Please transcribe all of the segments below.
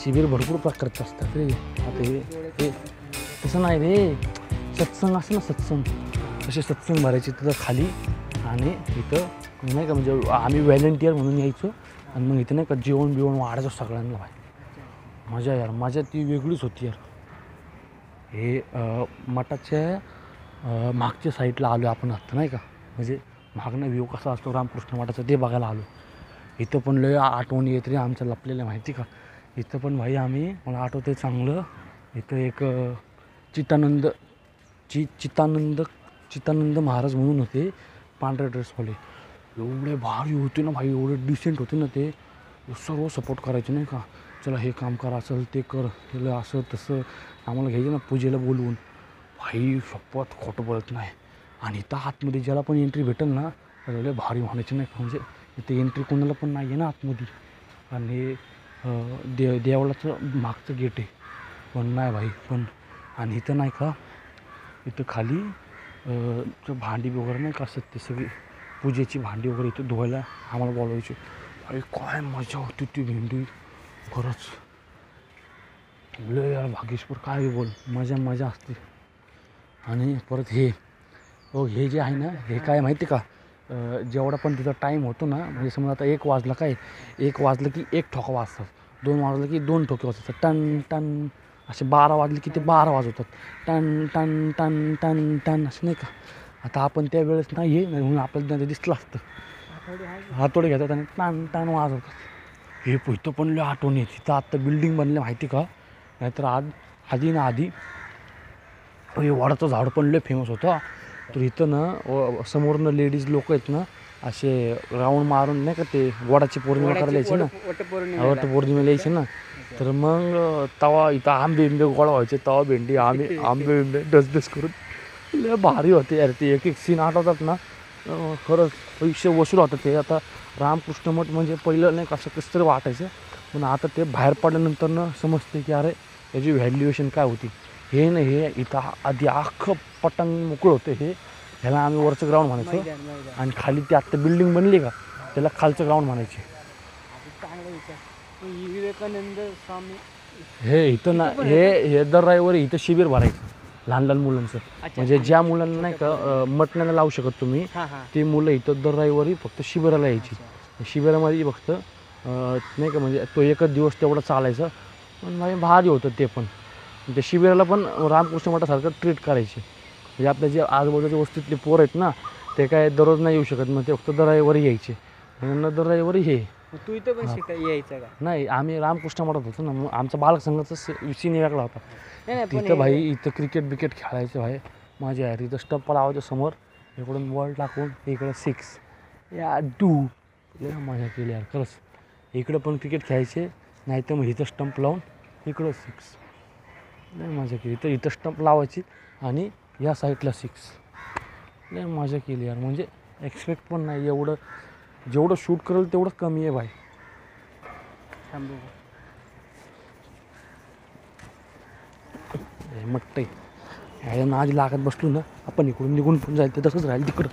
शिबिर भरपूर प्रकारचं असतात रे. आता हे तसं नाही रे, सत्संग असं ना सत्संग, तसे सत्संग भरायचे तिथं खाली. आणि इथं नाही का म्हणजे आम्ही व्हॉलंटियर म्हणून यायचो आणि मग इथं नाही का जेवण बिवण वाढायचं सगळ्यांना. भाई मजा यार, मजा ती वेगळीच होती यार. हे मठाच्या मागच्या साईडला आलो आपण आत्ता नाही का, म्हणजे मागणं व्ह्यू कसा असतो रामकृष्ण मठाचा ते बघायला आलो. इथं पण लय आठवणी येत रे आमच्या लपलेल्या माहिती का. इथं पण भाई आम्ही, मला आठवतं चांगलं, इथं एक चितानंद महाराज म्हणून होते, पांढऱ्या ड्रेसवाले. एवढे भारी होते ना भाई, एवढे डिसेंट होते ना ते. सर्व सपोर्ट करायचे नाही का, चला हे काम करा, असेल ते कर, केलं असं तसं. आम्हाला घ्यायचं ना पूजेला बोलवून. भाई शपथ खोटं बोलत नाही. आणि इथं आतमध्ये ज्याला पण एंट्री भेटेल ना त्याला भारी म्हणायचे नाही का, म्हणजे इथे एंट्री कोणाला पण नाही आहे ना आतमध्ये. आणि देवळाचं मागचं गेट आहे पण नाही भाई. पण आणि इथं नाही का, इथं खाली भांडी वगैरे नाही का असत, ते सगळी पूजेची भांडी वगैरे इथं धुवायला आम्हाला बोलवायचे. अरे काय मजा होती ती भेंडी खरंच. लय यार भागेश्वर काय बोल, मजा असते. आणि परत हे जे आहे ना, हे काय माहिती का, जेवढा पण तिथं टाईम होतो ना, म्हणजे समजा आता 1 वाजला काय, 1 वाजलं की 1 ठोका वाजतात, 2 वाजलं की 2 ठोके वाजतात, टन टन असे 12 वाजले की ते 12 वाजवतात, टन टन टन टन टन असं नाही का. आता आपण त्यावेळेस नाही आहे म्हणून आपल्याला दिसलं असतं, हातोडे घेतात आणि टन टन वाजवतात. हे इथं पण लय आठवण येते. तिथं आत्ता बिल्डिंग बनले माहिती का, नाहीतर आधी हे वडाचं झाड पण लय फेमस होतं. तर इथं ना समोरनं लेडीज लोक आहेत ना, असे राऊंड मारून नाही का ते वडाची पौर्णिमा करायला यायची ना, वटपौर्णिमेला यायची ना. तर मग तवा इथं आंबे गोळा व्हायचे, तवा भेंडी आंबे डसडस करून लय भारी होते यार ते. एक सीन आठवतात ना, खरंच पैसे वसूल होतं ते. आता रामकृष्ण मठ म्हणजे पहिलं नाही कसं कसं तरी वाटायचं, पण आता ते बाहेर पडल्यानंतर ना समजते की अरे याची व्हॅल्युएशन काय होती. हे ना हे इथं आधी अख्खं पटंग मोकळं होतं. ह्याला आम्ही वरचं ग्राउंड म्हणायचो, आणि खाली ती आत्ता बिल्डिंग बनली का त्याला खालचं ग्राउंड म्हणायचे. विवेकानंद स्वामी हे इथं ना हे दर रविवारी इथं शिबिर भरायचं लहान लहान मुलांचं. म्हणजे ज्या मुलांना नाही का मटणाला लावू शकत तुम्ही, ती मुलं इथं दर रविवारी फक्त शिबिराला यायची. शिबिरामध्ये फक्त नाही का म्हणजे तो एकच दिवस तेवढा चालायचा, पण भारी होतं ते. पण त्या शिबिराला पण रामकृष्ण मठासारखं ट्रीट करायचे. म्हणजे आपल्या जे आजूबाजूच्या वस्तीतले पोर आहेत ना, ते काय दररोज नाही येऊ शकत, मग ते फक्त दर रविवारी यायचे. त्यांना दर रविवारी हे तू इथं पण शिकायला यायचं का? नाही, आम्ही रामकृष्ण मठात होतो ना, मग आमचा बालक संघाचा सीन वेगळा होता. तिथं भाई इथं क्रिकेट खेळायचं भाई माझ्या यार. इथं स्टंप लावायचं समोर, इकडून बॉल टाकून इकडं 6 या डू मजा केली यार खरंच. इकडं पण क्रिकेट खेळायचे, नाही तर मग इथं स्टंप लावून इकडं 6 लय मजा केली. तर इथं स्टंप लावायची आणि या साईडला 6 लय मजा केली यार. म्हणजे एक्सपेक्ट पण नाही एवढं, जेवढं शूट करेल तेवढं कमी आहे भाई. मट्ट ह्याला नाद लागत बसलो ना आपण, इकडून निघून पण जाईल ते तसंच राहील तिकडं.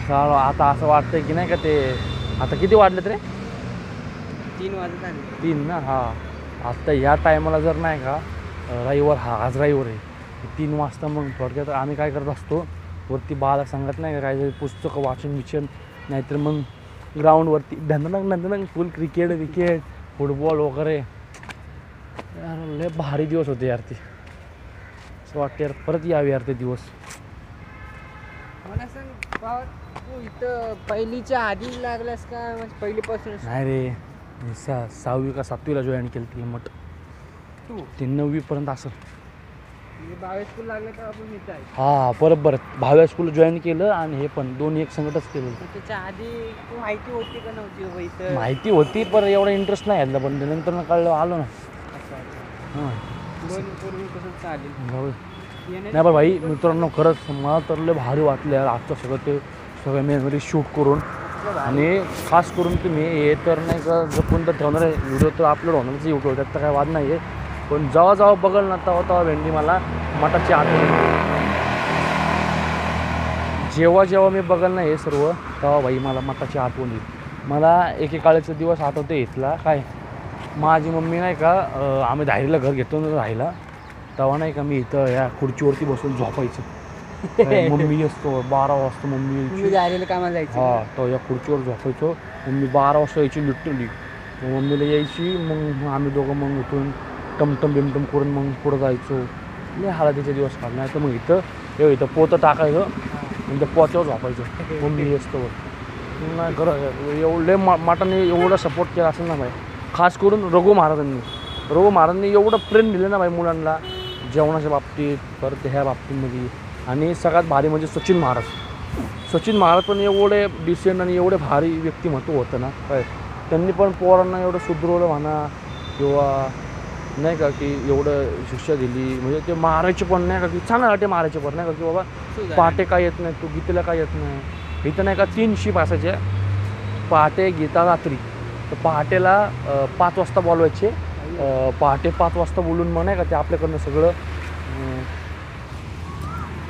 आता असं वाटतंय की नाही का ते, आता किती वाजलेत रे? 3 वाजत आले. 3 ना. हा आत्ता ह्या टायमाला जर नाही का रविवार, आज रविवार आहे, 3 वाजता मग थोडक्यात आम्ही काय करत असतो, वरती बालक सांगत नाही का काहीतरी पुस्तकं वाचन, नाहीतर मग ग्राउंडवरती धंदनंग फुल क्रिकेट फुटबॉल वगैरे. यार लय भारी दिवस होते यार ते. असं वाटतं यार परत यावे यार ते दिवस. मला सांग तू इथं पहिलीच्या आधी लागलास का म्हणजे पहिलीपासून? नाही रे, 6वी का 7वीला जॉईन केलं तिला मठ. तू ते 9वी पर्यंत असं. भावे स्कूल लागलं तर आपण इथं आहे. हा बरोबर, भाव्या स्कूल जॉईन केलं आणि हे पण 2 एक संगतच केलं. त्याच्या आधी तू माहिती होती का नव्हती इथं? माहिती होती पण एवढा इंटरेस्ट नाही यायला, पण नंतर कळलं आलो ना. हां कसं चालेल नाही बरं भाई मित्रांनो, खरंच मला तर लय भारी वाटलं यार आजचं सगळं मेमरी शूट करून. आणि खास करून तुम्ही हे तर नाही का जपून तर ठेवणार आहे व्हिडिओ, तर अपलोड होणारच यूट्यूब, त्यात तर काय वाद नाही आहे. पण जेव्हा बघल ना तेव्हा भेंडी मला मठाची आठवण. जेव्हा जेव्हा मी बघाल ना हे सर्व तेव्हा भाई मला मठाची आठवण येईल. मला एकेकाळचा दिवस आठवते इथला काय, माझी मम्मी नाही का आम्ही धायरीला घर घेतो ना राहायला, तेव्हा नाही का मी इथं या खुर्चीवरती बसून झोपायचं. मम्मी असतो 12 वाजता मम्मी यायची. जायला कामाला जायचं. हा, तो या खुर्चीवर झोपायचो. मम्मी 12 वाजता यायची लिटरली. मम्मीला यायची, मग आम्ही दोघं मग इथून टमटम बिमटम करून मग पुढं जायचो. लय हळदीचे दिवस काढले. नाही तर मग इथं पोतं टाकायचं आणि त्या पोत्यावर झोपायचं मम्मी असतो. नाही खरं एवढे माटाने एवढा सपोर्ट केला असेल ना भाई, खास करून रघु महाराजांनी एवढं प्रेम दिलं ना भाई मुलांना, जेवणाच्या बाबतीत परत ह्या बाबतीमध्ये. आणि सगळ्यात भारी म्हणजे सचिन महाराज पण एवढे डिसेंट आणि एवढे भारी व्यक्तिमत्व होतं ना काय. त्यांनी पण पोरांना एवढं सुधरवलं म्हणा किंवा नाही का की एवढं शिक्षा दिली, म्हणजे ते मारायचे पण नाही का की चांगल्या वाटे मारायचे पण नाही का की बाबा पहाटे काय येत नाही, तू गीतेला काय येत नाही. इथं नाही का 3 शिप असायचे, पहाटे गीता रात्री. तर पहाटेला 5 वाजता बोलवायचे, पहाटे 5 वाजता बोलून मग नाही का ते आपल्याकडनं सगळं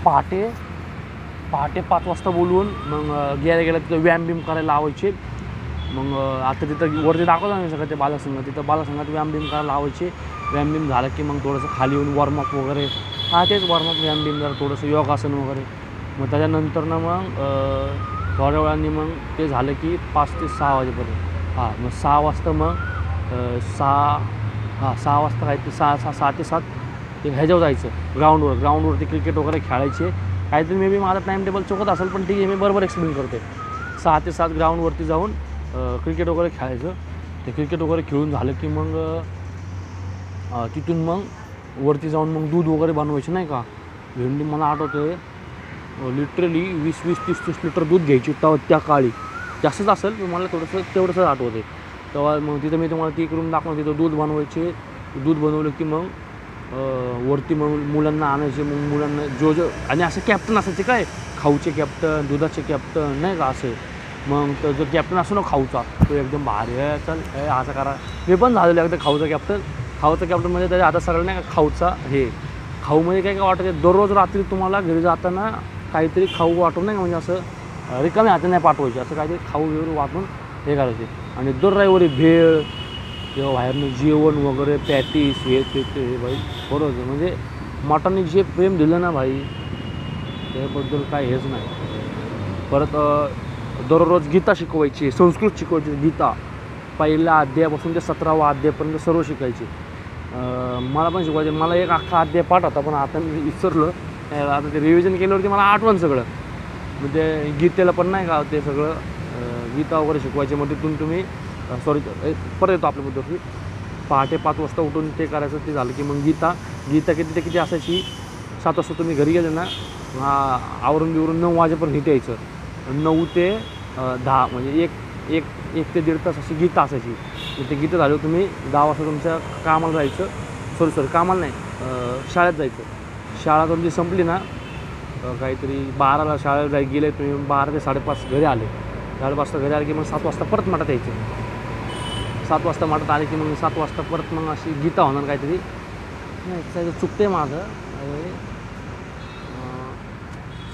पहाटे 5 वाजता बोलवून मग गेल्या तिथं व्यायाम बिम करायला लावायचे. मग आता तिथं वरती दाखवतो ना सगळं ते बालसंघ, तिथं बालसंघात व्यायाम बिम करायला लावायचे. व्यायाम बिम झालं की मग थोडंसं खाली येऊन वॉर्मअप वगैरे, तेच वॉर्मअप व्यायाम बिम जरा थोडंसं योगासन वगैरे. मग त्याच्यानंतर ना मग थोड्या वेळाने मग ते झालं की 5 ते 6 वाजेपर्यंत. मग 6 वाजता मग 6 वाजता काय ते 6 ते 7 ते ह्याच्यावर जायचं ग्राउंडवरती क्रिकेट वगैरे खेळायचे. काहीतरी मे बी माझा टाईम टेबल चुकत असेल पण ठीक आहे, मी बरोबर एक्सप्लेन करते. 6 ते 7 ग्राउंडवरती जाऊन क्रिकेट वगैरे खेळायचं. ते क्रिकेट वगैरे खेळून झालं की मग तिथून मग वरती जाऊन मग दूध वगैरे बनवायचं नाही का. भेंडी मला आठवतं लिटरली 20-30 लिटर दूध घ्यायची त्या काळी. जास्तच असेल पण मला तेवढंसं आठवतं. तेव्हा मग तिथं मी तुम्हाला ती करून दाखवून तिथं दूध बनवायचे. दूध बनवलं की मग वरती मग मुलांना आणायचे. मग मुलांना जो आणि असं कॅप्टन असायचे काय, खाऊचे कॅप्टन, दुधाचे कॅप्टन नाही का असे. मग तो जो कॅप्टन असतो ना खाऊचा, तो एकदम भारी आहे, चल असं करा. मी पण झालेलं एकदा खाऊचा कॅप्टन म्हणजे त्याच्या आता सगळं नाही का खाऊचा हे खाऊ म्हणजे काय वाटायचं, दररोज रात्री तुम्हाला घरी जाताना काहीतरी खाऊ वाटून नाही का, म्हणजे असं रिकामी हाती नाही पाठवायचे, असं काहीतरी खाऊ वगैरे वाटून हे करायचे. आणि दर रविवारी भेळ किंवा बाहेरनं जेवण वगैरे पॅटीस हे ते भाई बरोबर. म्हणजे मटणाने जे प्रेम दिलं ना भाई त्याबद्दल काय हेच नाही. परत दररोज गीता शिकवायची, संस्कृत शिकवायची. गीता पहिल्या अध्यायापासून ते 17वा अध्यायापर्यंत सर्व शिकायचे. मला पण शिकवायचे. मला एक अख्खा अध्याय पाठ होता पण आता मी विसरलं. आता ते रिव्हिजन केल्यावरती मला आठवण सगळं. म्हणजे गीतेला पण नाही का ते सगळं गीता वगैरे शिकवायचे. मग तिथून तुम्ही परत येतो आपल्याबद्दल. पहाटे 5 वाजता उठून ते करायचं. ते झालं की मग गीता किती असायची. 7 वाजता तुम्ही घरी गेले ना आवरून बिवरून 9 वाजेपर्यंत इथे यायचं. 9 ते 10 म्हणजे एक ते 1.5 तास अशी गीता असायची. ते गीता झाल्यावर तुम्ही 10 वाजता तुमच्या कामाला जायचं. सॉरी कामाला नाही, शाळेत जायचं. शाळा तुमची संपली ना काहीतरी 12ला शाळेला गेले तुम्ही, 12 ते 5:30 घरी आले. 5:30 घरी आले की मग 7 वाजता परत मठात यायचे. 7 वाजता मठात आले की मग 7 वाजता परत मग अशी गीता होणार काहीतरी. नाही चुकते माझं.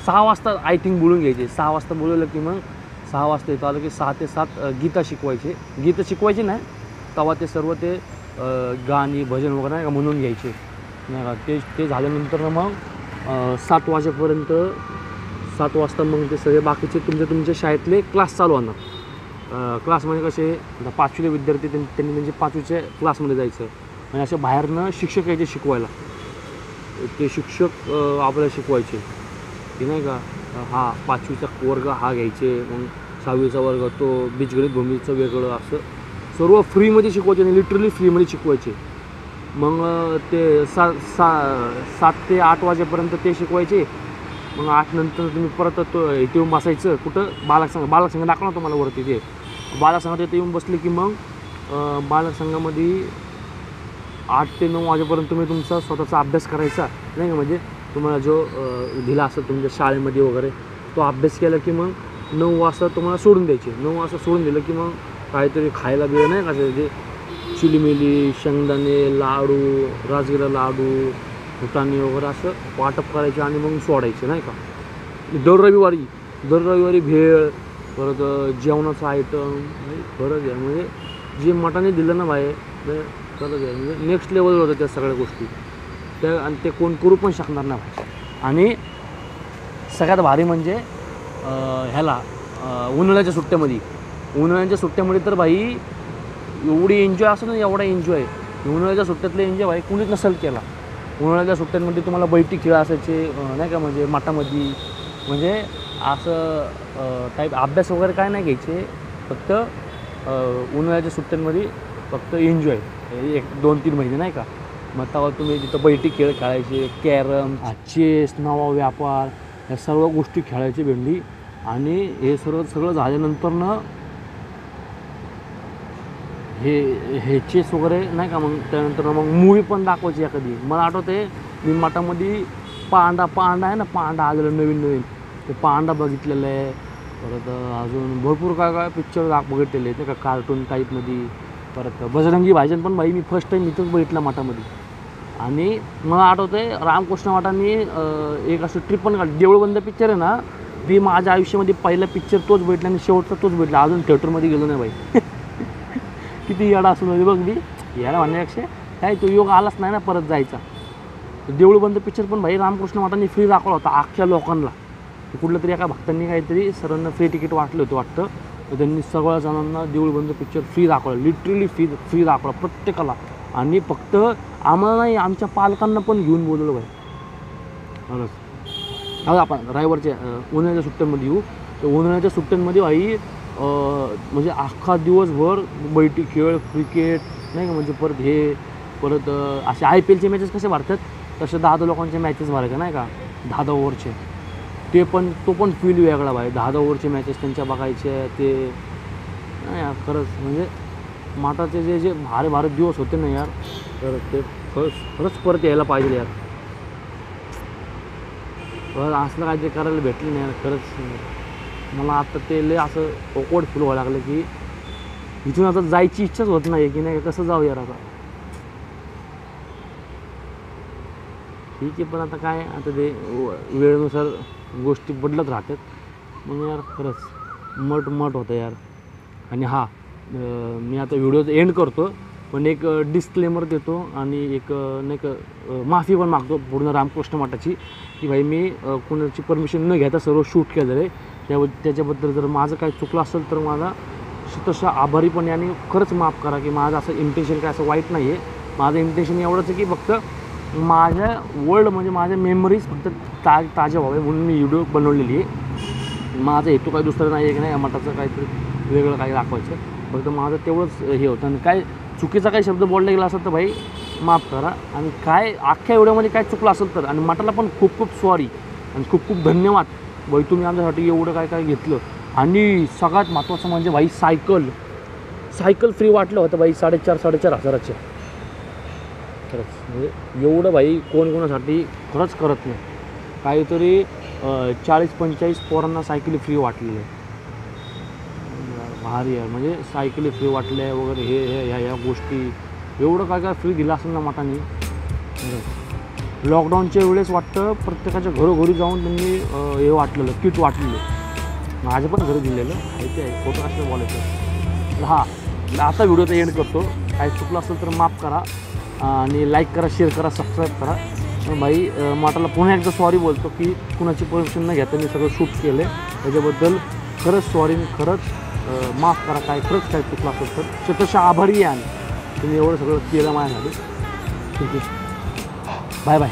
6 वाजता आय थिंक बोलून घ्यायचे. 6 वाजता बोलवलं की मग 6 वाजता येतो आलं की 6 ते 7 गीता शिकवायची नाही तेव्हा ते सर्व ते गाणी भजन वगैरे नाही का म्हणून घ्यायचे नाही का. ते झाल्यानंतर मग 7 वाजेपर्यंत 7 वाजता मग ते सगळे बाकीचे तुमच्या शाळेतले क्लास चालू होणार. क्लासमध्ये कसे आता 5वीले विद्यार्थी त्यांनी म्हणजे 5वीच्या क्लासमध्ये जायचं. आणि असे बाहेरनं शिक्षक यायचे शिकवायला. ते शिक्षक आपल्याला शिकवायचे की नाही का. 5वीचा वर्ग घ्यायचे. मग 6वीचा वर्ग तो बीजगणित भूमीचं वेगळं, असं सर्व फ्रीमध्ये शिकवायचे आणि लिटरली फ्रीमध्ये शिकवायचे. मग ते 7 ते 8 वाजेपर्यंत ते शिकवायचे. मग 8 नंतर तुम्ही परत तो इथे येऊन बसायचं. कुठं बालकसंघ दाखवला तुम्हाला वरती. ते बालकसंघात इथे येऊन बसले की मग बालकसंघामध्ये 8 ते 9 वाजेपर्यंत तुम्ही तुमचा स्वतःचा अभ्यास करायचा नाही का. म्हणजे तुम्हाला जो दिला असेल तुमच्या शाळेमध्ये वगैरे तो अभ्यास केला की मग 9 वाजता तुम्हाला सोडून द्यायचे. 9 वाजता सोडून दिलं की मग काहीतरी खायला बिलं नाही का, जे चिलीमिली, शेंगदाणे, लाडू, राजगिरा लाडू, फुटाणे वगैरे असं वाटप करायचे आणि मग सोडायचे नाही का. दर रविवारी दर रविवारी भेळ, परत जेवणाचं आयटम खरंच आहे. म्हणजे जे मटाने दिलं ना भाई खरंच आहे, म्हणजे नेक्स्ट लेवलवर होतं त्या सगळ्या गोष्टी त्या, आणि ते कोण करू पण शकणार नाही भाई. आणि सगळ्यात भारी म्हणजे ह्याला उन्हाळ्याच्या सुट्ट्यामध्ये तर भाई एवढी एन्जॉय असं ना, एवढा एन्जॉय उन्हाळ्याच्या सुट्ट्यातले एन्जॉय भाई कुणीच नसेल केला. उन्हाळ्याच्या सुट्ट्यांमध्ये तुम्हाला बैठी खेळ असायचे नाही का, म्हणजे मठामध्ये म्हणजे असं टाईप अभ्यास वगैरे काय नाही घ्यायचे, फक्त उन्हाळ्याच्या सुट्ट्यांमध्ये फक्त एन्जॉय 1-2-3 महिने नाही का. मग तेव्हा तुम्ही तिथं बैठी खेळ खेळायचे, कॅरम, चेस, नवा व्यापार, ह्या सर्व गोष्टी खेळायची भेंडी. आणि हे सगळं झाल्यानंतर ना हे चेस वगैरे नाही का, मग त्यानंतर मग मूवी पण दाखवायची एखादी. मला आठवते मी मठामध्ये पांडा आहे ना, पांडा आलेलं नवीन ते पांडा बघितलेलं आहे. परत अजून भरपूर काय पिक्चर बघितलेले आहेत नाही का, कार्टून टाईपमध्ये. परत बजरंगी भाईजान पण भाई मी फर्स्ट टाईम इथंच बघितला मठामध्ये. आणि मला आठवतं आहे रामकृष्ण मठांनी एक असं ट्रिप पण काढली. देऊळबंद पिक्चर आहे ना, मी माझ्या आयुष्यामध्ये पहिला पिक्चर तोच बघितला आणि शेवटचा तोच बघितला. अजून थिएटरमध्ये गेलो नाही भाई. किती येडा असून म्हणजे बघ, मी येडा म्हणण्यापेक्षा काय तो योग आलाच नाही ना परत जायचा. देऊळबंद पिक्चर पण भाई रामकृष्ण मठांनी फ्री दाखवला होता अख्ख्या लोकांना. कुठलं तरी एका भक्तांनी काहीतरी सर्वांना फ्री तिकीट वाटलं होतं वाटतं, तर त्यांनी सगळ्या जणांना देऊळबंद पिक्चर फ्री दाखवला. लिटरली फ्री दाखवला प्रत्येकाला. आणि फक्त आम्हाला नाही, आमच्या पालकांना पण घेऊन बोलवलं भाई. खरंच आपण रविवारच्या उन्हाळ्याच्या सुट्ट्यांमध्ये येऊ. तर उन्हाळ्याच्या सुट्ट्यांमध्ये भाई म्हणजे अख्खा दिवसभर बैठी खेळ, क्रिकेट नाही का, म्हणजे परत असे IPLचे मॅचेस कसे भरतात तसे 10 लोकांचे मॅचेस भरायचे नाही का, 10 ओव्हरचे. तो पण फील वेगळा भाई. 10 ओव्हरचे मॅचेस त्यांच्या बघायचे ते नाही यार. खरंच म्हणजे माठाचे जे भारी दिवस होते ना यार, तर ते खरंच परत यायला पाहिजे यार. असलं काहीतरी करायला भेटलं नाही यार. खरंच मला आता ते लय असं ऑकवर्ड फील व्हायला लागलं की इथून आता जायची इच्छाच होत नाही की नाही, कसं जाऊ यार आता. ठीक आहे, पण आता काय, आता ते वेळेनुसार गोष्टी बदलत राहतात. मग यार खरंच मट होतं यार. आणि हां, मी आता व्हिडिओचं एंड करतो, पण एक डिस्क्लेमर देतो आणि एक नाही का माफी पण मागतो पूर्ण रामकृष्ण मठाची, की भाई मी कोणाची परमिशन न घेता सर्व शूट केलेलं आहे. त्याच्याबद्दल जर माझं काही चुकलं असेल तर माझा तसं आभारीपणे आणि खरंच माफ करा, की माझं असं इंटेन्शन काय असं वाईट नाही आहे. माझं इंटेन्शन एवढंच आहे की फक्त माझ्या वर्ल्ड म्हणजे माझ्या मेमरीज फक्त ताज्या व्हावे म्हणून मी व्हिडिओ बनवलेली आहे. माझा हेतू काही दुसरा नाही आहे की नाही मठाचं काहीतरी वेगळं काही दाखवायचं, फक्त माझं तेवढंच हे होतं. आणि काय चुकीचा काही शब्द बोलला गेला असेल तर भाई माफ करा. आणि काय अख्ख्या व्हिडिओमध्ये काय चुकलं असेल तर, आणि मठाला पण खूप सॉरी आणि खूप धन्यवाद भाई, तुम्ही आमच्यासाठी एवढं काय घेतलं. आणि सगळ्यात महत्त्वाचं म्हणजे भाई सायकल फ्री वाटलं होतं भाई 4,500 हजाराच्या. खरंच म्हणजे एवढं भाई कोणासाठी खरंच करत नाही. काहीतरी 40-45 पोरांना सायकली फ्री वाटलेलं आहे. भारी आहे म्हणजे सायकली फ्री वाटल्या वगैरे ह्या गोष्टी एवढं काय फ्री दिलं असेल ना मठाने. लॉकडाऊनच्या वेळेस वाटतं प्रत्येकाच्या घरोघरी जाऊन त्यांनी हे वाटलेलं, किट वाटलेलं. माझ्या पण घरी दिलेलं माहिती आहे, फोटो असं बोलायचं. हां, आता व्हिडिओचा एंड करतो. काही चुकलं असेल तर माफ करा आणि लाईक करा, शेअर करा, सबस्क्राईब करा. भाई मठाला पुन्हा एकदा सॉरी बोलतो की कुणाची परमिशन न घेता मी सगळं शूट केलं आहे, त्याच्याबद्दल खरंच सॉरी. मी खरंच माफ करा, खरंच काय चुकलं असेल तर. स्वतःच्या आभारी आहे आणि तुम्ही एवढं सगळं केलं माझ्यासाठी. ठीक आहे, बाय.